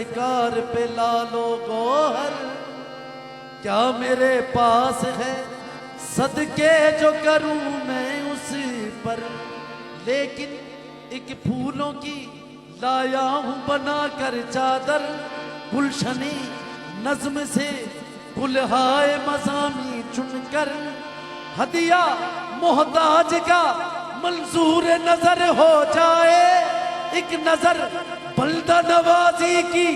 सरकार पे लालो गोहर, क्या मेरे पास है सदके जो करूं मैं उस पर। लेकिन एक फूलों की लाया हूं बना कर चादर, गुलशनी नज्म से गुलहाए मज़ामी चुनकर। हदिया मोहताज का मंजूर नजर हो जाए, एक नजर बंदा नवाजी की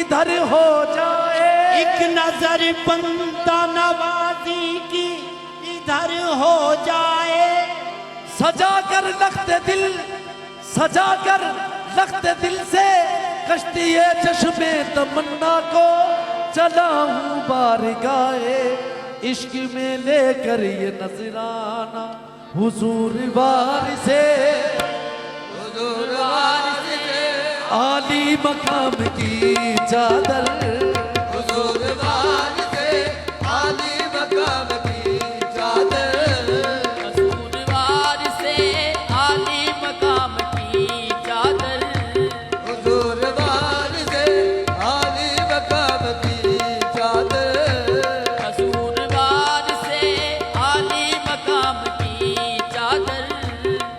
इधर हो जाए। एक नजर बंदा नवाजी की इधर हो जाए। सजा कर लखते दिल, सजा कर लखते दिल से कश्तिए चश्मे तमन्ना को चलाऊं बारगाहे इश्क में लेकर ये नजराना हुजूर वारिसे, हुजूर वारिसे आली मकाम की चादर। हुजूर वारिसे आली मकाम की चादर। हुजूर वारिसे आली मकाम की चादर। हुजूर वारिसे आली मकाम की चादर। हुजूर वारिसे आली मकाम की चादर।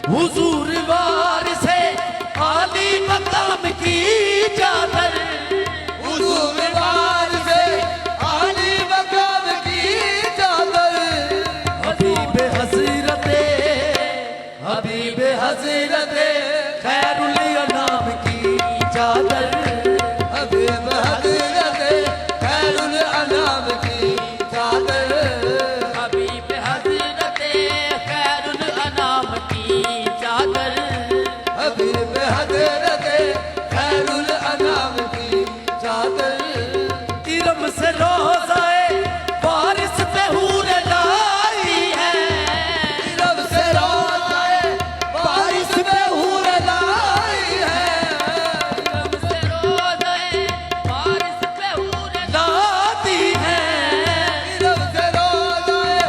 हुजूर वारिसे आली मकाम की चादर। हुजूर वारिसे आली मकाम की चादर। हबीब हज़रते, हबीब हज़रते खैरुल अनाम की चादर। हबीब हज़रते खैरुल अनाम की चादर। हबीब हज़रते खैरुल अनाम की चादर। हबीब हज़रते खैरुल अनाम की चादर। इरम से रोज़ाए बारिश पे हूर लाई है, रब से रोज़ाए बारिश पे हूर लाई है। रब से रोज़ाए बारिश पे हूर लाती है। रब से रोज़ाए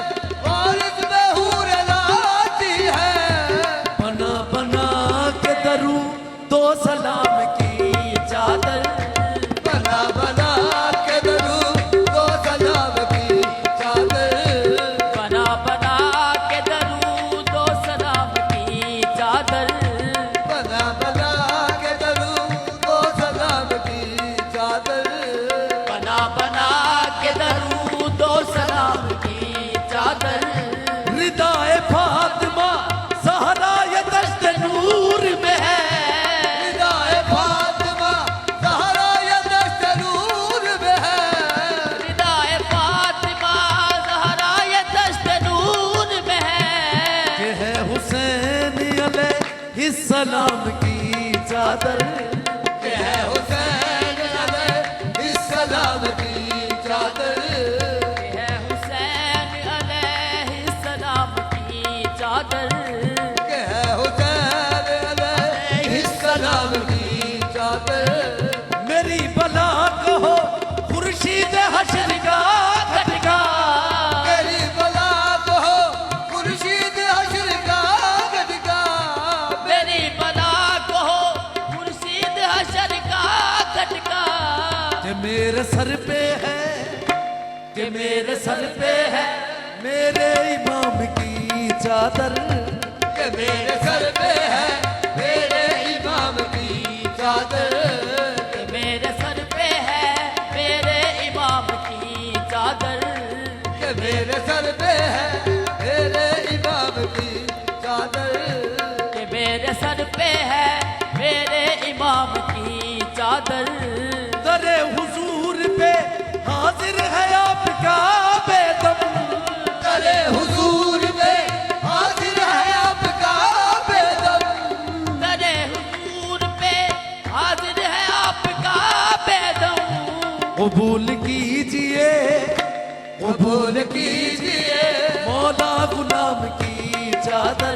बारिश पे हूर लाती है। बना बना के दरू दो सलाम की चादर। बना बना के दरूद दो सलाम की चादर। बना बना के दरूद दो सलाम की चादर। बना बना के दरूद दो सलाम की चादर। बना बना के दरूद दो सलाम की चादर। रिदाए फातिमा सहरा ये दश्त नूर में है, निदाए फातिमा ज़हरा ये दश्त नूर में है। रिदाए फातिमा ज़हरा ये दश्त नूर में है। कि है हुसैन अलैहिस्सलाम की चादर। कि है हुसैन अलैहिस्सलाम की चादर। है हुसैन अलैहिस्सलाम की चादर। कि है हुसैन अलैहिस्सलाम की चादर। मेरी बला कहो खुर्शीद हशर का खटका, मेरी बला को हो खुर्शीद हश्र का गदका। मेरी बला को मुर्शिद हशर का खटका। कि मेरे सर पे है, कि मेरे सर पे है मेरे इमाम की चादर। कि मेरे सर पे है मेरे इमाम की चादर। कि मेरे सर पे है मेरे इमाम की चादर। कि मेरे सर पे है मेरे इमाम की चादर। कि मेरे सर पे है मेरे इमाम की चादर। दरे हुजूर पे हाजिर है आपका बेदम। करे हुजूर में हाजिर है आपका बेदम। दरे हुजूर पे हाजिर है आपका बेदम। कबूल कीजिए, कबूल कीजिए मौला गुलाम की चादर।